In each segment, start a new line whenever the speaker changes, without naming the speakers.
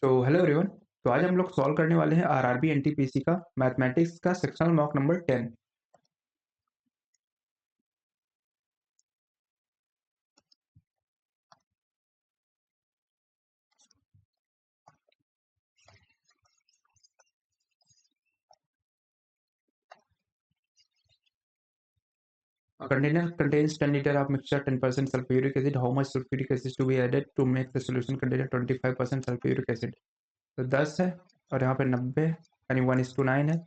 तो hello everyone. तो आज हम लोग सॉल्व करने वाले हैं आरआरबी एनटीपीसी का मैथमेटिक्स का sectional mock number 10। A container contains 10 liter of mixture, 10% sulfuric acid. How much sulfuric acid to be added to make the solution contain 25% sulfuric acid? तो 10 है और यहाँ पे 90 यानी 1:9 है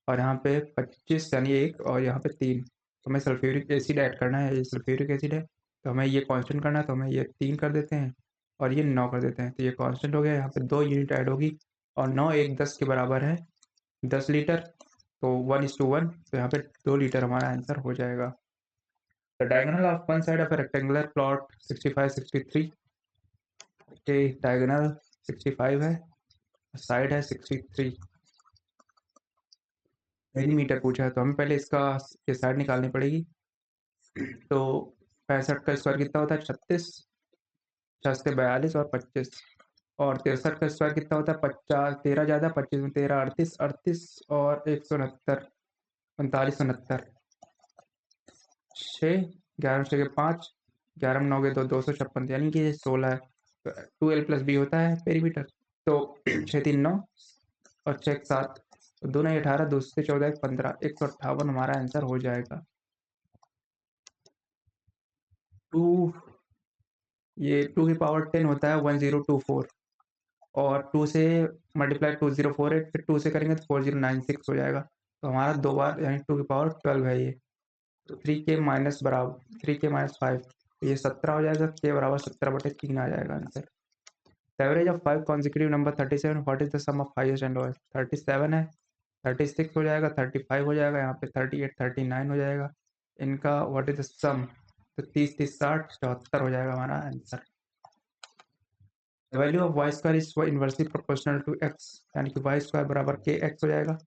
और यहाँ पे 25 यानी 1 और यहाँ पे 3। तो हमें सल्फ्यूरिक एसिड ऐड करना है, ये सल्फ्यूरिक एसिड है तो हमें ये कांस्टेंट करना है, तो हमें ये 3 कर देते हैं और ये 9 कर देते हैं। तो ये कांस्टेंट हो गया, यहाँ पे 2 यूनिट ऐड होगी और 9 1 10 के बराबर है 10 लीटर। तो 1:1, तो यहाँ पे 2 लीटर हमारा आंसर हो जाएगा। The diagonal of one side of a rectangular plot 65 63 के डायगोनल 65 है, साइड है 63 मिलीमीटर पूछा है, तो हमें पहले इसका ये साइड निकालनी पड़ेगी। तो 65 का स्क्वायर कितना होता है 36, 6 से 42 और 25 और 63 का स्क्वायर कितना होता है 50, 13 ज़्यादा 25 में 13 38 38 और 169 45 69 6 11 6 के 5 11 में 9 के 2 256 यानी कि ये 16 है। तो 2l+b होता है पेरीमीटर। तो 6 3 9 और 6 7 तो दोनों 18 2 से 14 15 158 हमारा आंसर हो जाएगा। 2 ये 2 की पावर 10 होता है 1024 और 2 से मल्टीप्लाई 2048 फिर 2 से करेंगे तो 4096 हो जाएगा। तो हमारा 2 बार यानी 2 की पावर 12 है ये। तो 3 के माइनस बराबर 3 के माइनस 5 तो ये 17 हो जाएगा, के बराबर 17/3 आ जाएगा answer. Average of 5 consecutive number 37, what is the sum of highest and lowest? 37 है, 36 हो जाएगा, 35 हो जाएगा, यहाँ पे 38 39 हो जाएगा। इनका व्हाट इज द सम? तो 30 30 60 74 हो जाएगा हमारा answer. Value of Y square is inversely proportional to X, यानी कि वाई स्क्वायर बराबर के एक्स हो जाएगा।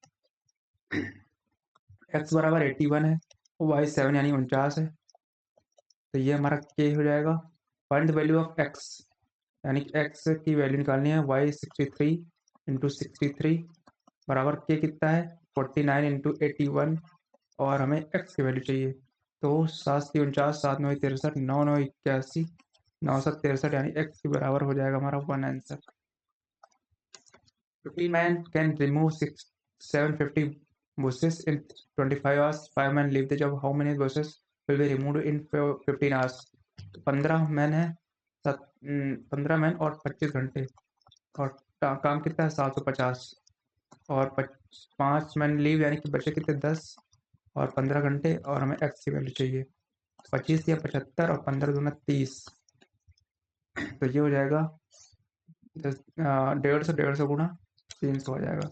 एक्स बराबर 81 है, वाई 7 यानी 49 है, तो ये हमारा के हो जाएगा। Find the value of x, यानी कि एक्स की वैल्यू निकालनी है। वाई 63 इंटू 63 बराबर के कितना है 49 इंटू 81 और हमें एक्स की वैल्यू चाहिए। तो 7 49 7 9 63 9 9 81 9 7 63 यानी एक्स के बराबर हो जाएगा हमारा one answer. 50 man can remove 750 bushes in 25 hours. 5 men leave the job. How many bushes will be removed in 15 hours? तो 15 मैन है, 15 मैन और 25 घंटे और काम कितना है 750 और 5 मैन लीव यानी कि बचे कितने 10 और 15 घंटे और हमें एक्स की वैल्यू चाहिए। 25 या 75 और 15 दूना 30, तो ये हो जाएगा 150 गुना 300 हो जाएगा।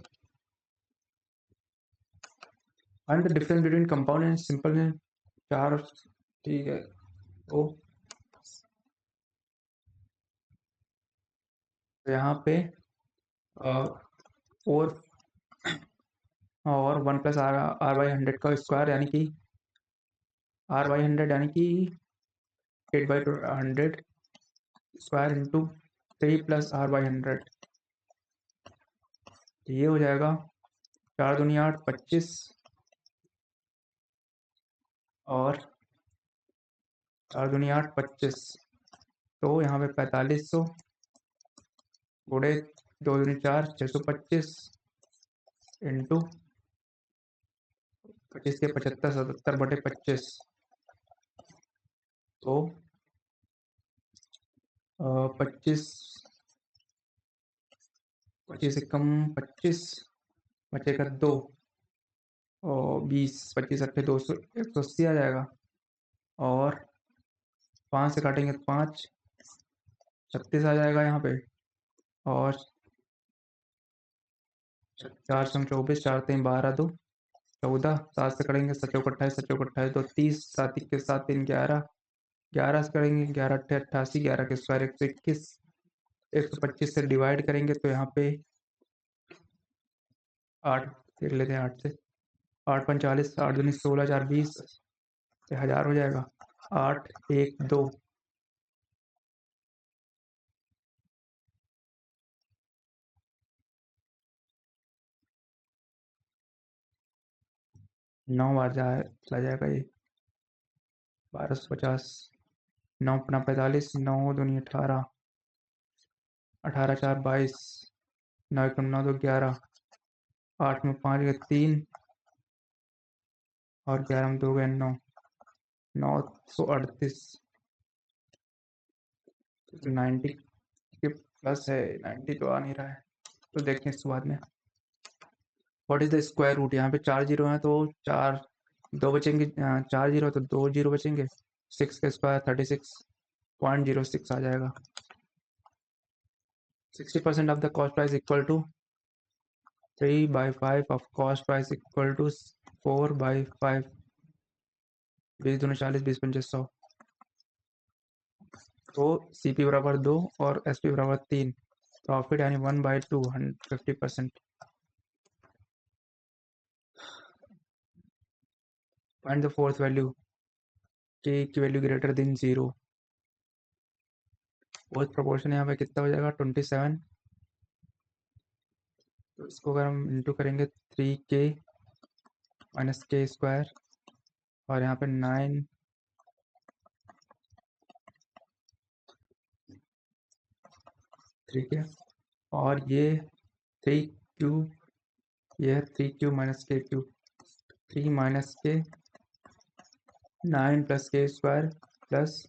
Find the difference between compound and simple and 4, ठीक है। तो यहाँ पे फोर और 1+r/100 का स्क्वायर यानी कि r/100 यानी कि 8/100 स्क्वायर इंटू 3+r/100, तो ये हो जाएगा 4 दूनी 8 25 और 4 दूनी 8 25, तो यहाँ पे 4500 गुणे 2 दूनी 4 625 इंटू 25 के 75 77/25, तो 25 25 से कम 25 बचेगा 2 और 20 25 अट्ठे 200 180 आ जाएगा और 5 से काटेंगे तो 5 36 आ जाएगा यहाँ पे और 4 से 24 4 3 12 2 14 7 से करेंगे 7 28 7 28 2 30 7 21 7 3 11 11 से करेंगे 11 अट्ठे 88 11 के स्क्वायर 121 125 से डिवाइड करेंगे तो यहाँ पे 8 देख लेते हैं 8 से 8 45 8 दूनी 16 4 20 1000 हो जाएगा 8 1 2 9 बार चला जाएगा ये। 1250, 9 अपना 45, 9 दूनी 18, 18 4 22, 9 1 9 2 11, 8 में 5 गए 3 और 11 में 2 गए 9, 938। 90 के प्लस है, 90 तो आ नहीं रहा है, तो देखते हैं इसके बाद में। What is the square root? यहाँ पे 4 जीरो हैं तो 4 2 बचेंगे, 4 जीरो तो 2 जीरो बचेंगे। 6 का स्क्वायर 36.06 आ जाएगा। 60% of the cost price equal to 3/5 of cost price equal to 4/5। 20 दूनी 40, 20 पंचे 100। तो CP बराबर 2 और SP बराबर 3। प्रॉफिट यानी 1/2 50%। Find the fourth value, K की value greater than 0। Fourth proportion यहाँ पे कितना हो जाएगा? 27। तो इसको अगर हम इंटू करेंगे 3K माइनस K स्क्वायर, और यहाँ पे 9, ठीक है, और ये 3 क्यूब, ये है 3 cube minus K cube, 3 minus K, 9 plus K square plus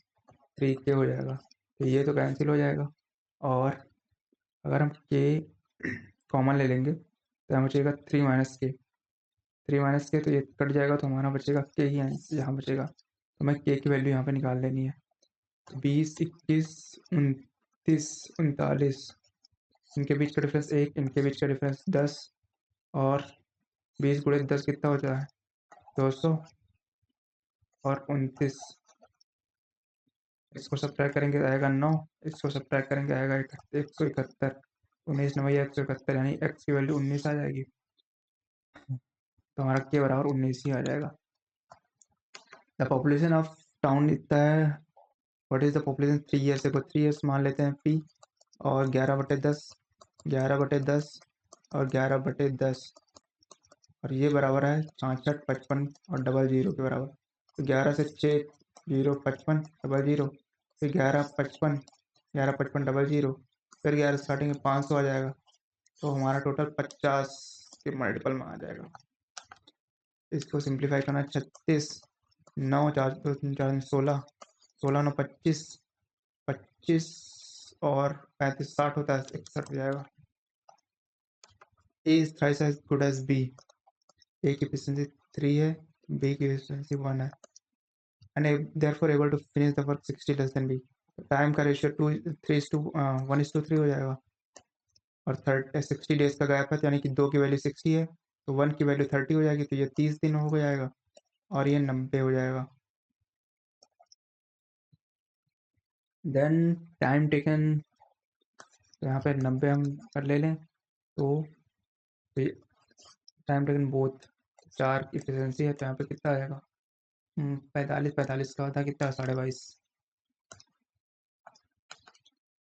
3K हो जाएगा। तो ये तो कैंसिल हो जाएगा, और अगर हम K कॉमन ले लेंगे तो यहाँ बचेगा 3 माइनस K, 3 माइनस K, तो ये कट जाएगा तो हमारा बचेगा K ही यहाँ बचेगा। तो हमें K की वैल्यू यहाँ पे निकाल लेनी है। 20, 21, 29, 39, इनके बीच का डिफरेंस 1, इनके बीच का डिफरेंस 10, और 20 गुणे 10 कितना होता है? 200, और 29, इसको सब्ट्रैक्ट करेंगे आएगा 9, इसको सब्ट्रैक्ट करेंगे आएगा 171। 19 9 171, यानी x की वैल्यू 19 आ जाएगी। तो हमारा के बराबर 19 ही आ जाएगा। द पॉपुलेशन ऑफ टाउन इतना है। What is the population 3 years से? 3 ईयर्स मान लेते हैं P, और 11/10, 11/10 और 11/10, और ये बराबर है 66, 55 और डबल जीरो के बराबर। तो 11 से 6 जीरो, 55 डबल जीरो, फिर 11 55, 11 55 डबल जीरो, फिर 11 स्टार्टिंग में 500 आ जाएगा। तो हमारा टोटल 50 के मल्टीपल में आ जाएगा। इसको सिंप्लीफाई करना, 36, 9 4 2 3 4 16, 16 9 25, 25 और 35 60 होता है, 61 हो जाएगा। A is thrice as good as B। A की efficiency 3 है, B की efficiency 1 है, and therefore able to finish the work 60 less than B। Time का रेशियो 1:3 हो जाएगा, और 60 डेज का गैप है, तो यानी कि 2 की वैल्यू 60 है, तो 1 की वैल्यू 30 हो जाएगी, तो ये 30 दिन हो जाएगा, और ये 90 हो जाएगा। देन टाइम टेकन, तो यहाँ पे 90 हम कर ले लें, तो टाइम टेकन बोथ 4 की एफिशिएंसी है, तो यहाँ पे कितना आएगा? 45, 45 का होता है कितना? 22.5।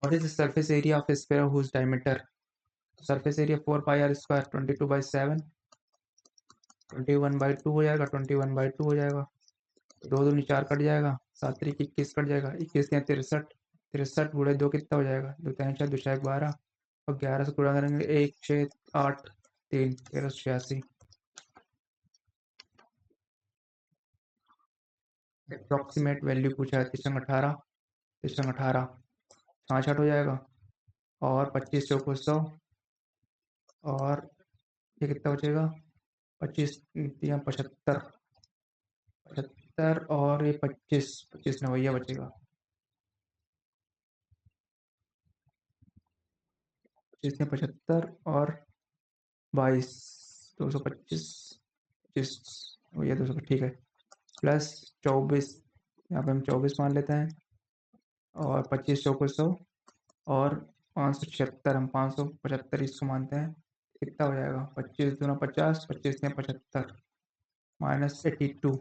What is the surface area of sphere whose diameter? Surface area 4πr², 22/7, 21/2 हो जाएगा, 21/2 हो जाएगा। 2 दूनी 4 कट जाएगा, 7 3 21 कट जाएगा, 21 या 63, 63 गुणे 2 कितना हो जाएगा? 2 3 4 2 6 12, और 11 से गुणा करेंगे 1 6 8 3 1386। अप्रॉक्सीमेट वैल्यू पूछा है, 318, 318 66 हो जाएगा, और 25 चौको 100, और ये कितना बचेगा? 25 या 75, 75 और ये 25, 25 नवैया बचेगा। 25 या 75 और 22, 225, 25 नवैया 200, ठीक है, प्लस 24, यहाँ पे हम 24 मान लेते हैं, और 25 चौको 100, और 576, हम 575 इसको मानते हैं, कितना हो जाएगा? 25 दूना 50, 25 या 75 -82।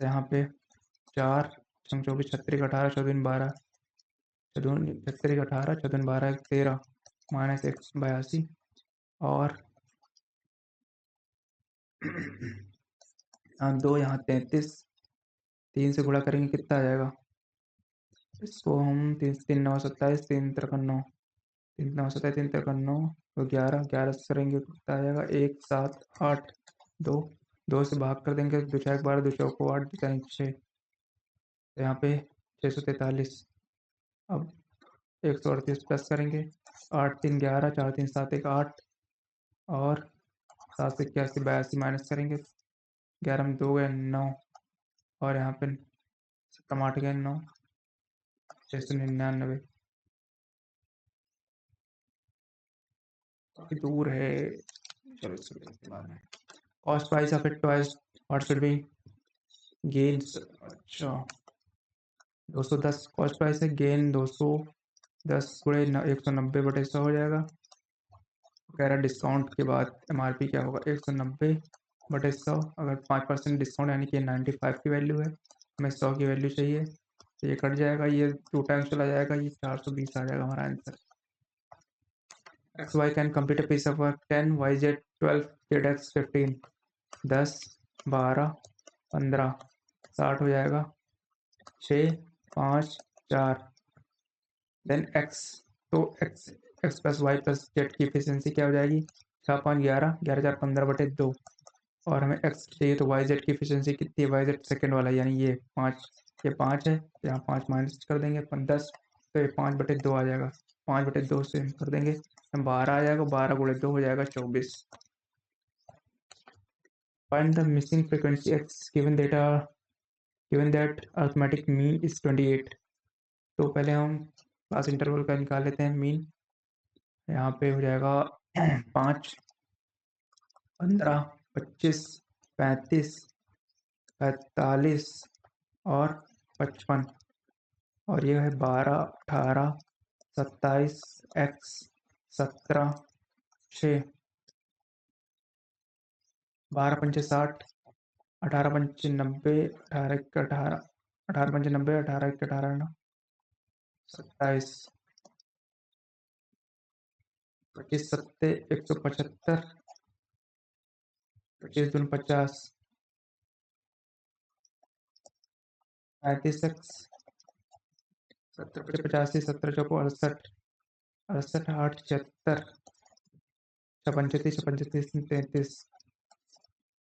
यहाँ पे 4 24 36 18 14 12, 36 18 14 12 13 -182, और यहाँ 2, यहाँ 33, 3 से गुणा करेंगे कितना आ जाएगा? इसको हम 3 3 9 27, 3 53 9, 3 9 27, 3 53 9, तो 11, 11 से करेंगे कितना आ जाएगा? 1 7 8 2, 2 से भाग कर देंगे, 2 4 12, 2 4 को 8, 2 4 6, तो यहाँ पे 643। अब 138 प्लस करेंगे, 8 3 11, 4 3 7 1 8, और 7 से 81 82 माइनस करेंगे, 11 में 2 गए 9, और यहाँ पे 7 8 गए 9, 699, काफी दूर है। चलो इसको देखते बाद में। Cost price of it twice what should be gains. अच्छा 210 कॉस्ट प्राइस है, गेन 210 गुणे 190 बटे 100 हो जाएगा। कह रहा डिस्काउंट के बाद MRP क्या होगा? 190 बटे 100, अगर 5% डिस्काउंट यानी कि 95 की वैल्यू है, हमें 100 की वैल्यू चाहिए, तो ये कट जाएगा, ये 2 टाइम्स चला जाएगा, ये 420 आ जाएगा हमारा answer. XY can complete a piece of work 10, YZ 12, ZX 15, 10 12 15 60 हो जाएगा, 6 5 4, देन x, तो x plus Y plus Z की एफिशिएंसी क्या हो जाएगी? 6 5 11, 11 4 15 बटे 2, और हमें x चाहिए तो वाई जेड की एफिशिएंसी कितनी है? वाई जेड सेकेंड वाला यानी ये 5, ये 5 है, तो यहाँ 5 माइनस कर देंगे, 10, तो ये 5 बटे 2 आ जाएगा, 5 बटे 2 से कर देंगे 12 आ जाएगा, 12 गुणे 2 हो जाएगा 24। Find the missing frequency x given that arithmetic mean is 28। तो पहले हम क्लास इंटरवल का निकाल लेते हैं मीन। यहाँ पे हो जाएगा 5 15 25 35 45 और 55, और ये है 12 18 27 x 17 6, 12 पंचे 60, 18 पंचे 90, 18 एक 18, 18 पंचे 90, 18 एक 18 ना 27, 25 सत्ते 175, 25 दूनी 50, 35 x 70 पचे 85, 17 चौको 68, 68 8 76, 35 35 33,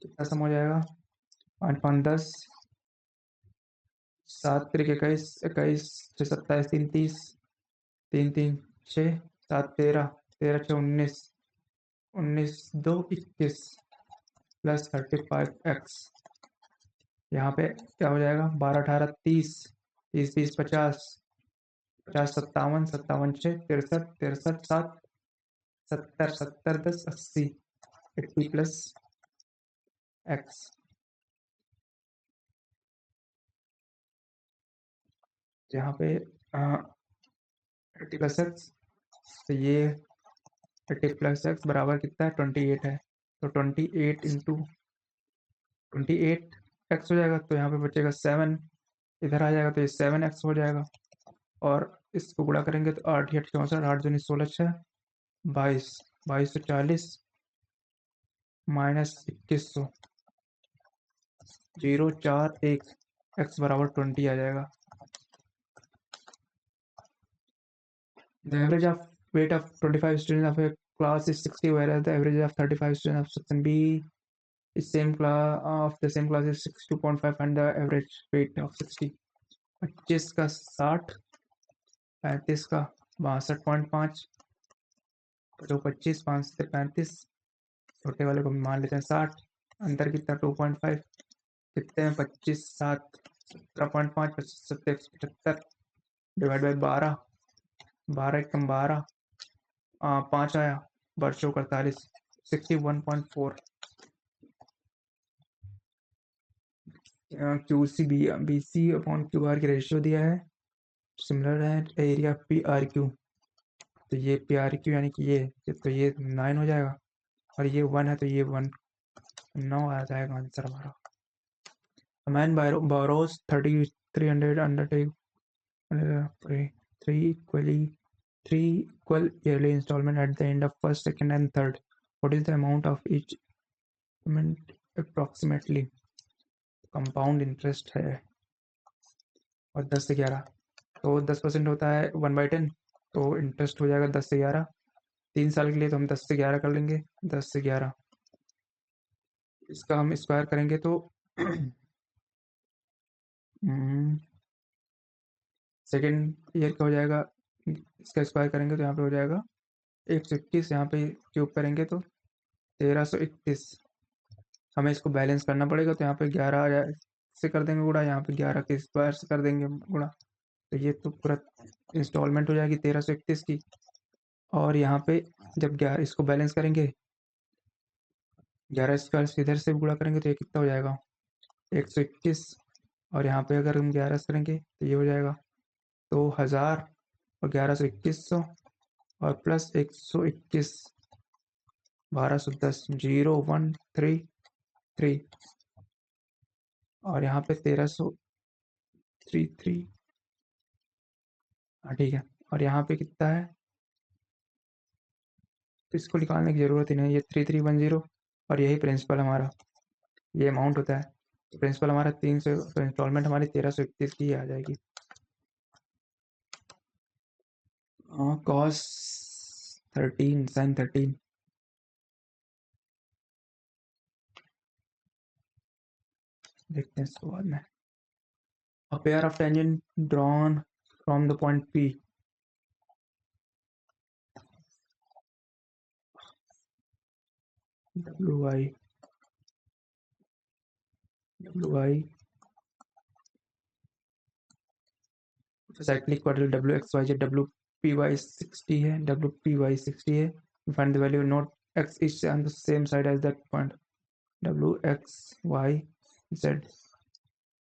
कितना सम हो जाएगा? 5 5 10, 7 3 21, 21 6 27 3 30, 3 3 6 7 13, 13 6 19, 19 2 21 प्लस 35x, यहाँ पे क्या हो जाएगा? 12 18 30, 30 30 50, 50 57, 57 6 63, 63 7, 70 70 10 80, 80 प्लस x, यहाँ पे 80 प्लस x, तो ये 80 प्लस x बराबर कितना है? 28 है, तो 28 इंटू 28 x हो जाएगा, तो यहाँ पे बचेगा 7, इधर आ जाएगा तो ये 7x हो जाएगा, और इसको गुणा करेंगे तो 8 8 64, 8 दूनी 16 6 22, 2240 माइनस 2100, 0 4 1, x बराबर 20 आ जाएगा। The average of weight of 25 students of a class is 60, whereas the average of 35 students of section B is same class of the same class is 62.5, and the average weight of 60। 25 का 60, 35 का 62.5, तो 25 5 से 35, छोटे वाले को मान लेते हैं 60, अंतर कितना 2.5, कितने हैं 25 7, 17.5 25 75 डिवाइड बाई 12, 12 एकम 12, 5 आया, बर्चो 48, 61.4। QC/BC अपॉन QR की रेशियो दिया है, सिमिलर है एरिया PRQ, तो ये PRQ यानी कि ये तो ये 9 हो जाएगा, और ये 1 है तो ये 1 9 आ जाएगा आंसर हमारा। A man borrows 300 undertake 3 equal yearly installment at the end of first, second and third. What is the amount of each payment approximately? Compound interest है और 10 से 11, तो 10% होता है 1/10, तो इंटरेस्ट हो जाएगा 10 से 11। 3 साल के लिए तो हम 10 से 11 कर लेंगे, 10 से 11। इसका हम स्क्वायर करेंगे तो सेकेंड ईयर का हो जाएगा, इसका स्क्वायर करेंगे तो यहाँ पे हो जाएगा 121, यहाँ पे क्यूब करेंगे तो 1321। हमें इसको बैलेंस करना पड़ेगा, तो यहाँ पे 11 से कर देंगे गुणा, यहाँ पे 11 के स्क्वायर से कर देंगे गुणा, तो ये तो पूरा इंस्टॉलमेंट हो जाएगी 1321 की। और यहाँ पे जब 11 इसको बैलेंस करेंगे, 11 स्क्वायर से इधर से गुणा करेंगे तो ये कितना हो जाएगा 121, और यहाँ पे अगर हम 11 से करेंगे तो ये हो जाएगा 2000, और 11 से 2100, और प्लस 121, 1210, 0133, और यहाँ पे 1333। हाँ ठीक है, और यहाँ पे कितना है तो इसको निकालने की ज़रूरत ही नहीं, ये 3310, और यही प्रिंसिपल हमारा, ये अमाउंट होता है। तो प्रिंसिपल हमारा 300, तो इंस्टॉलमेंट हमारी 1321 की आ जाएगी। कॉस 13 साइन 13, देखते हैं इसको बाद में। A pair of tangent drawn from the point P wi cyclic quadrilateral wxyz wpy 60 है, wpy 60 है। Find the value note x is on the same side as that point, wxyz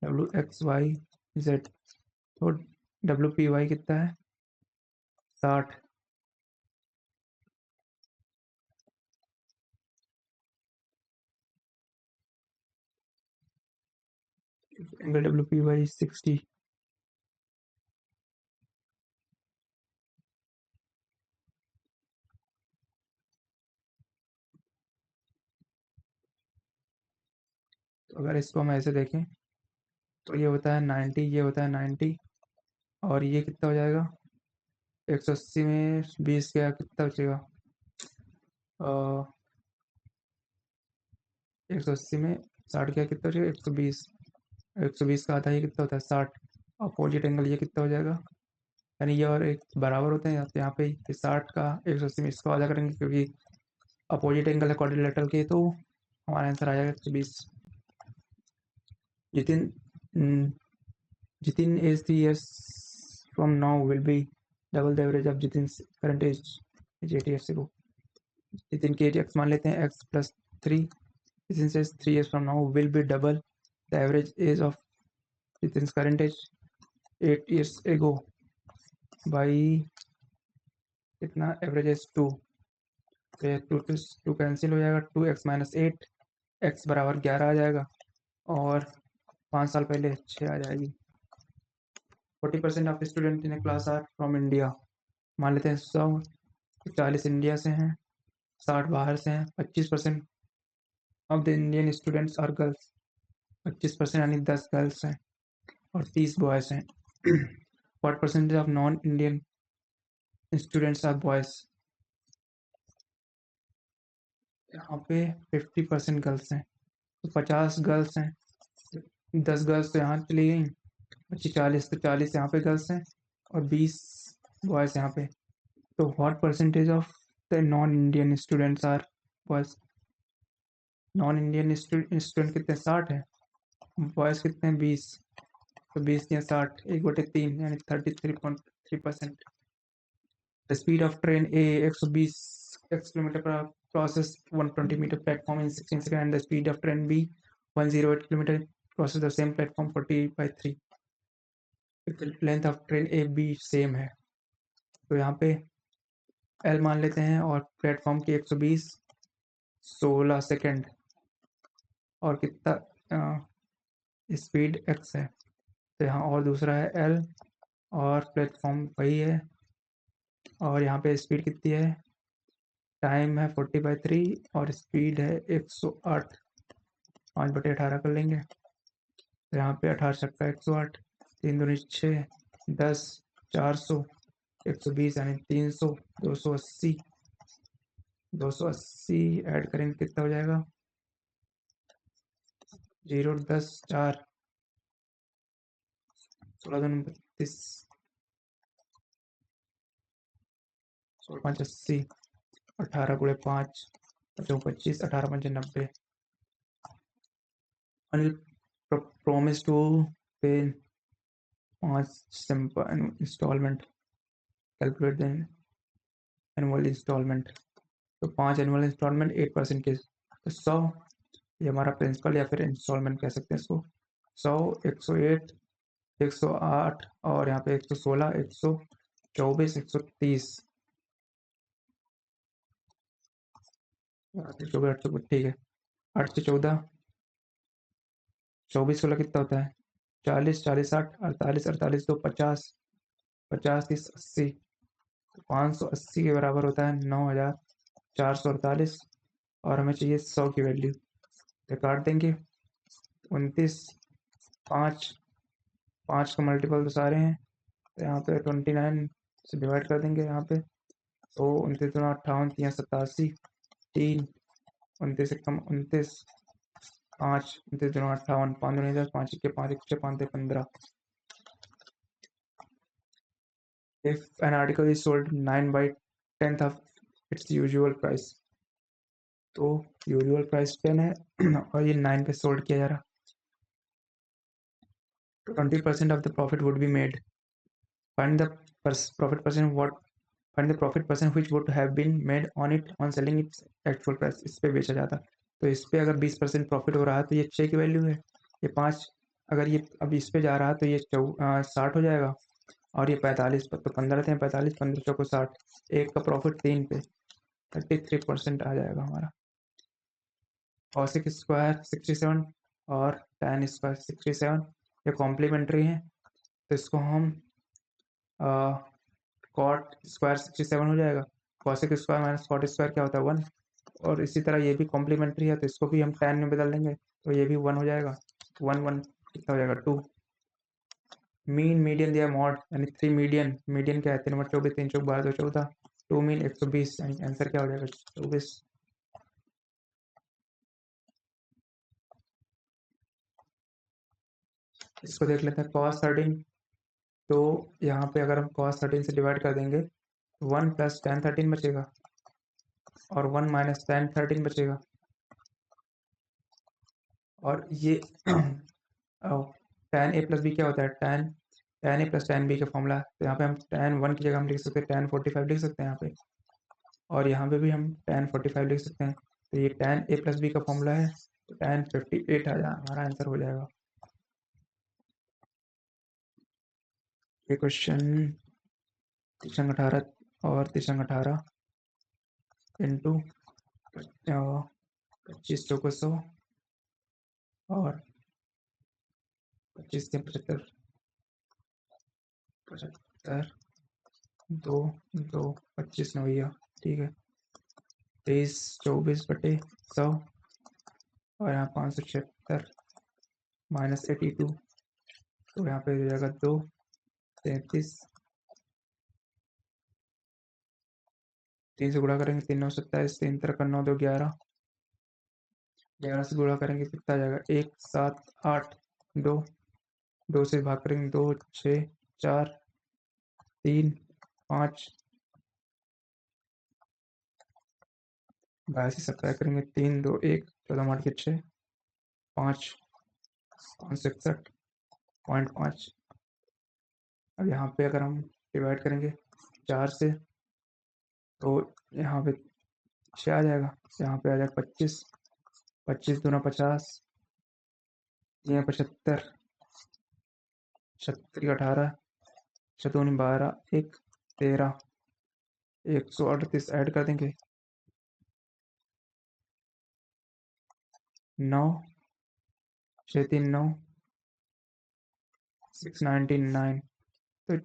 wxyz। तो wpy कितना है 60, angle wpy 60। तो अगर इसको हम ऐसे देखें तो ये होता है 90, ये होता है 90, और ये कितना हो जाएगा 180 में 20 क्या कितना बचेगा 180 में 60 क्या कितना बचेगा 120, 120 का आधा ये कितना होता है 60। अपोजिट एंगल ये कितना हो जाएगा, यानी ये और एक बराबर होते हैं, यहाँ पे 60 का 180 में इसको आधा करेंगे क्योंकि अपोजिट एंगल है क्वाड्रिलेटरल के, तो हमारा आंसर आ जाएगा 120। Jitin Jitin is 3 years from now will be double the average of Jitin's current age 8 years ago. Jitin की age x मान लेते हैं x plus 3. Jitin says 3 years from now will be double the average age of Jitin's current age 8 years ago by कितना average age 2, तो ये 2 cancel हो जाएगा, 2x minus 8, x बराबर 11 आ जाएगा, और 5 साल पहले 6 आ जाएगी। 40% of student in a class are from India, मान लेते हैं 140 इंडिया से हैं, 60 बाहर से हैं। 25% of the Indian students are girls, 25% यानी 10 गर्ल्स हैं और 30 बॉयज़ हैं। What percentage of non Indian students are boys, यहाँ पे 50% गर्ल्स हैं, तो 50 गर्ल्स हैं, 10 गर्ल्स तो यहाँ चली गई, बची 40, तो 40 यहाँ पे गर्ल्स हैं और 20 बॉयज़ यहाँ पे। तो what percentage of the non Indian students are boys, non Indian student कितने 60 है, बॉयज़ कितने 20, तो 20 या 60 1/3 यानी 33.3%। The speed of train A 120 kilometre पर process 120 meter platform in 16 seconds, and the speed of train B 108 kilometer crosses the same platform 40/3। Length of train A B same है, तो यहाँ पे L मान लेते हैं और प्लेटफॉर्म की 120 16 सेकेंड, और कितना स्पीड x है, तो यहाँ और दूसरा है L और प्लेटफॉर्म वही है, और यहाँ पे स्पीड कितनी है, टाइम है 40/3 और स्पीड है 108, 5/18 कर लेंगे, तो यहाँ पे 18 108, 3 दूनी 6, 10, 400, 120 यानी 300, 280, 280 ऐड करेंगे कितना हो जाएगा 0 10 4 16 दूनी 32, 16 5 80, 18 गुणे 5 25, 18 5 90। Anil promised to pay 5 simple installment. Calculate the annual installment. तो 5 एनुअल इंस्टॉलमेंट 8% के, तो 100 ये हमारा प्रिंसिपल या फिर इंस्टॉलमेंट कह सकते हैं इसको। 100, 108, 108 और यहाँ पे 116, 124, 130, 24, ठीक है। 8 से 14, 24 16 कितना होता है 40, 40 60, 48, 48 तो 50, 50 30 80, 580 के बराबर होता है 9448, और हमें चाहिए 100 की वैल्यू, तो काट देंगे 29, 5, 5 का मल्टीपल तो सारे हैं, तो यहाँ पे 29 से डिवाइड कर देंगे यहाँ पे, तो 29 दूना 58, 3 87, 3, 29 से कम 29, 5, 29 दूना 58, 5 दूनी 10, 5 के 5 1 5 15। If an article is sold 9 by 10th of its usual price, तो यूजुअल प्राइस 10 है और ये 9 पे सोल्ड किया जा रहा, 20% of the profit would be made. Find the profit percent what find the profit percent which would have been made on it on selling its actual price. इस पे बेचा जाता, तो इस पे अगर 20% प्रॉफिट हो रहा है तो ये 6 की वैल्यू है, ये 5, अगर ये अब इस पे जा रहा है तो ये 60 हो जाएगा, और ये 45 तो 15 थे 45, 15 चौको 60, एक का प्रॉफिट 3 पे 33% आ जाएगा हमारा। कॉसिक स्क्वायर 67 और tan स्क्वायर 67 ये कॉम्प्लीमेंट्री हैं, तो इसको हम कॉट स्क्वायर 67 हो जाएगा, cosec square minus cot square क्या होता है 1, और इसी तरह ये भी कॉम्प्लीमेंट्री है तो इसको भी हम tan में बदल देंगे, तो ये भी 1 हो जाएगा, 1 1 कितना हो जाएगा 2। मीन मीडियन दिया मॉड यानी 3 मीडियन, मीडियन क्या है 3 नंबर 24, 3 चौक 12 2 14, 2 मीन 120, यानी आंसर क्या हो जाएगा 24। इसको देख लेते हैं cos 13, तो यहाँ पे अगर हम cos 13 से डिवाइड कर देंगे 1 प्लस tan 13 बचेगा और 1 माइनस tan 13 बचेगा, और ये tan a प्लस बी क्या होता है tan a plus tan b का फॉर्मूला, तो यहाँ पे हम tan 1 की जगह हम लिख सकते हैं tan 45 लिख सकते हैं यहाँ पे, और यहाँ पे भी हम tan 45 लिख सकते हैं, तो ये tan a प्लस बी का फॉर्मूला है, तो tan 58 आ जाए हमारा आंसर हो जाएगा। ये क्वेश्चन 18 और 18 इंटू 25 चौको 100 और 25 75, 75 2 2 25 नवैया, ठीक है 23 24 बटे 100, और यहाँ 576 माइनस 82, तो यहाँ पे हो जाएगा 2 33, 3 से गुणा करेंगे 3 9 27, 3 तरह का 9 2 11, 11 से गुणा करेंगे कितना आ जाएगा 1 7 8 2, 2 से भाग करेंगे 2 6 4 3 5, 22 से सब्ट्रैक्ट करेंगे 3 2 1, 14 8 के 6 5 561.5। अब यहाँ पे अगर हम डिवाइड करेंगे 4 से, तो यहाँ पे 6 आ जाएगा, यहाँ पे आ जाएगा 25, 25 दूना 50, ये 75, 36 18, 7 12 1 13, 138 ऐड कर देंगे 9 6 3 9 699, तो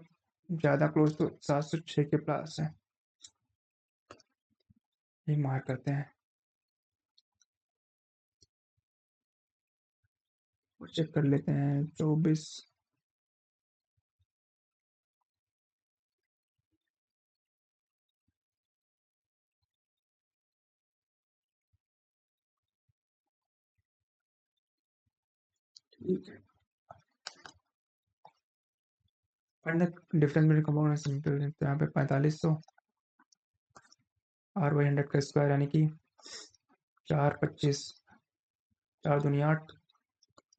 ज़्यादा क्लोज तो 706 के प्लस है, ये मार्क करते हैं। चेक कर लेते हैं। 24 ठीक है। Find the difference between compound and simple. तो यहाँ पे 4500 आर बाई 100 का स्क्वायर यानी कि 4 25 4 दूनी 8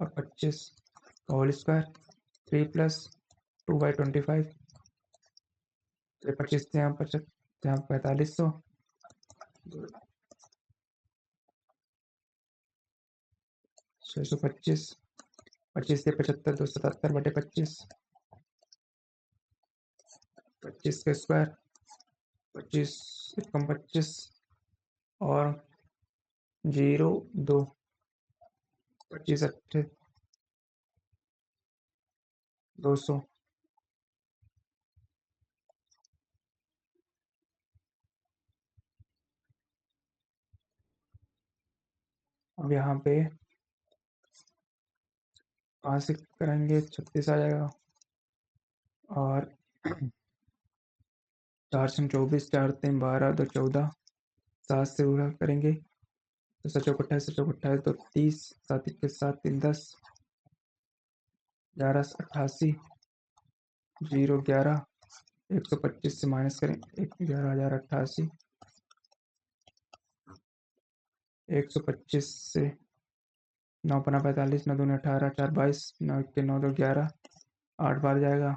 और 25 का होल स्क्वायर 3 प्लस 2/25 तो 25 यहाँ 4500 625 25 से 75 277/25 25 का स्क्वायर 25 कम 25 और 0 2 25 8 200 अब यहाँ पे 5 से करेंगे 36 आ जाएगा और 4 से 24 4 3 12 2 14 7 से पूरा करेंगे तो 7 28 तो 30 7 21 7 3 10 11 88 0 11 125 से माइनस करें 11,088 125 से 9 पना 45 9 दूनी 18 4 22 9 के 9 2 11 8 बार जाएगा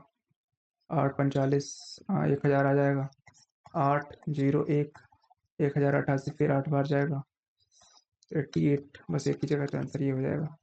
8 45 हाँ 1000 आ जाएगा 8 0 1 1088 फिर 8 बार जाएगा 88 बस एक ही जगह तो आंसर ये हो जाएगा।